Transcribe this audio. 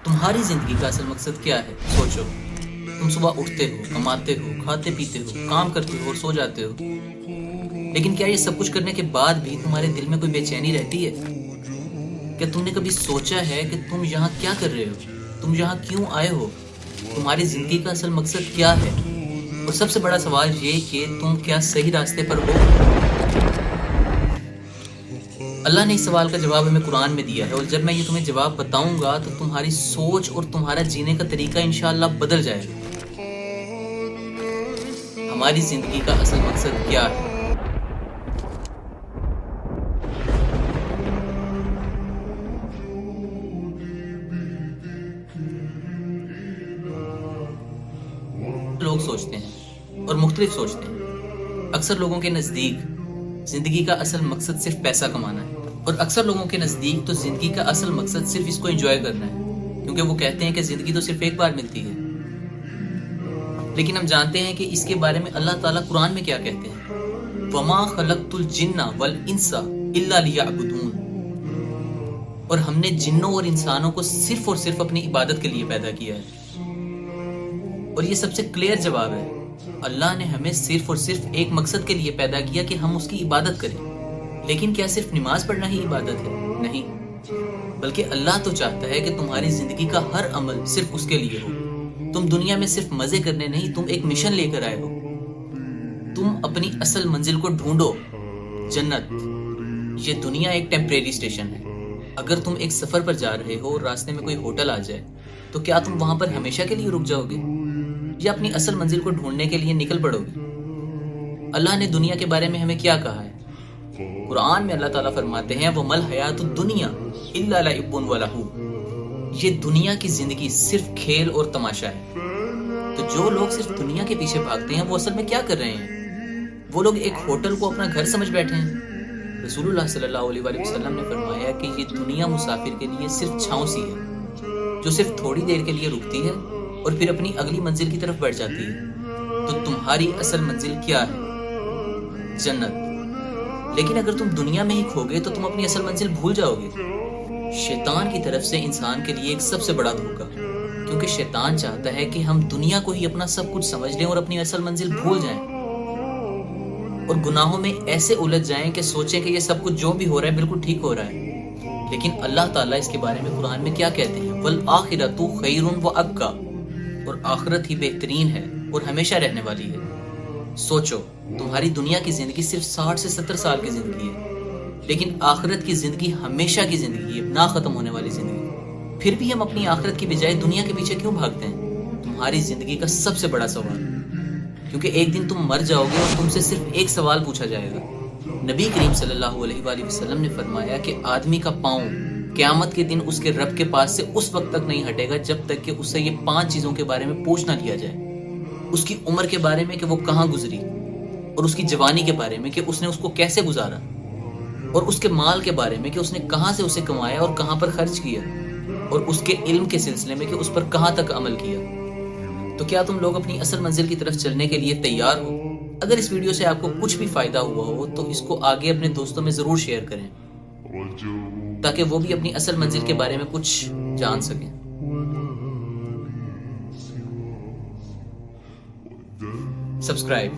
तुम्हारी जिंदगी का असल मकसद क्या है? सोचो। तुम सुबह उठते हो, कमाते हो, खाते पीते हो, काम करते हो और सो जाते हो, लेकिन क्या ये सब कुछ करने के बाद भी तुम्हारे दिल में कोई बेचैनी रहती है? क्या तुमने कभी सोचा है कि तुम यहाँ क्या कर रहे हो? तुम यहाँ क्यों आए हो? तुम्हारी जिंदगी का असल मकसद क्या है? और सबसे बड़ा सवाल ये कि तुम क्या सही रास्ते पर हो? अल्लाह ने इस सवाल का जवाब हमें कुरान में दिया है, और जब मैं ये तुम्हें जवाब बताऊंगा तो तुम्हारी सोच और तुम्हारा जीने का तरीका इंशाअल्लाह बदल जाएगा। हमारी जिंदगी का असल मकसद क्या है? लोग सोचते हैं और मुख्तलिफ सोचते हैं। अक्सर लोगों के नज़दीक जिंदगी का असल मकसद सिर्फ पैसा कमाना है, और अक्सर लोगों के नज़दीक तो जिंदगी का असल मकसद सिर्फ इसको एंजॉय करना है, क्योंकि वो कहते हैं कि जिंदगी तो सिर्फ एक बार मिलती है। लेकिन हम जानते हैं कि इसके बारे में अल्लाह ताला कुरान में क्या कहते हैं? वमा खलक़तुल जिन्ना वल इंसा इल्ला लियअबुदून। और हमने जिन्नों और इंसानों को सिर्फ और सिर्फ अपनी इबादत के लिए पैदा किया है। और ये सबसे क्लियर जवाब है। अल्लाह ने हमें सिर्फ और सिर्फ एक मकसद के लिए पैदा किया कि हम उसकी इबादत करें। लेकिन क्या सिर्फ नमाज पढ़ना ही इबादत है? नहीं, बल्कि अल्लाह तो चाहता है कि तुम्हारी जिंदगी का हर अमल सिर्फ उसके लिए हो। तुम दुनिया में सिर्फ मजे करने नहीं, तुम एक मिशन लेकर आए हो। तुम अपनी असल मंजिल को ढूंढो, जन्नत। ये दुनिया एक टेम्परेरी स्टेशन है। अगर तुम एक सफर पर जा रहे हो और रास्ते में कोई होटल आ जाए, तो क्या तुम वहां पर हमेशा के लिए रुक जाओगे या अपनी असल मंजिल को ढूंढने के लिए निकल पड़ोगे? अल्लाह ने दुनिया के बारे में हमें क्या कहा है? कुरान में अल्लाह ताला फरमाते हैं, वो मल हयातुद दुनिया इल्ला लइबुन व लहू। ये दुनिया की जिंदगी सिर्फ खेल और तमाशा है। तो जो लोग सिर्फ दुनिया के पीछे भागते हैं, वो असल में क्या कर रहे हैं? वो लोग एक होटल को अपना घर समझ बैठे हैं। रसूलुल्लाह सल्लल्लाहु अलैहि वसल्लम ने फरमाया कि ये दुनिया मुसाफिर के लिए सिर्फ छांव सी है, जो सिर्फ थोड़ी देर के लिए रुकती है और फिर अपनी अगली मंजिल की तरफ बढ़ जाती है। तो तुम्हारी असल मंजिल क्या है? जन्नत। लेकिन अगर तुम दुनिया में ही खो गए तो तुम अपनी असल मंजिल भूल जाओगे। शैतान की तरफ से इंसान के लिए एक सबसे बड़ा धोखा, क्योंकि शैतान चाहता है कि हम दुनिया को ही अपना सब कुछ समझ लें और अपनी असल मंजिल भूल जाएं, और गुनाहों में ऐसे उलझ जाएं कि सोचें कि ये सब कुछ जो भी हो रहा है बिल्कुल ठीक हो रहा है। लेकिन अल्लाह ताला इसके बारे में कुरान में क्या कहते हैं? वल आखिरतु खैरुन व अब्का। और आखिरत ही बेहतरीन है और हमेशा रहने वाली है। सोचो, तुम्हारी दुनिया की जिंदगी सिर्फ 60 से 70 साल की जिंदगी है, लेकिन आखिरत की जिंदगी हमेशा की जिंदगी है, ना खत्म होने वाली जिंदगी। फिर भी हम अपनी आखिरत की बजाय दुनिया के पीछे क्यों भागते हैं? तुम्हारी जिंदगी का सबसे बड़ा सवाल, क्योंकि एक दिन तुम मर जाओगे और तुमसे सिर्फ एक सवाल पूछा जाएगा। नबी करीम सल्लल्लाहु अलैहि वसल्लम ने फरमाया कि आदमी का पाँव क़यामत के दिन उसके रब के पास से उस वक्त तक नहीं हटेगा जब तक कि उससे ये 5 चीजों के बारे में पूछ ना लिया जाए। उसकी उम्र के बारे में कि वो कहाँ गुजरी, और उसकी जवानी के बारे में कि उसने उसको कैसे गुजारा, और उसके माल के बारे में कि उसने कहाँ से उसे कमाया और कहाँ पर खर्च किया, और उसके इल्म के सिलसिले में कि उस पर कहाँ तक अमल किया। तो क्या तुम लोग अपनी असल मंजिल की तरफ चलने के लिए तैयार हो? अगर इस वीडियो से आपको कुछ भी फायदा हुआ हो तो इसको आगे अपने दोस्तों में जरूर शेयर करें, ताकि वो भी अपनी असल मंजिल के बारे में कुछ जान सकें। सब्सक्राइब।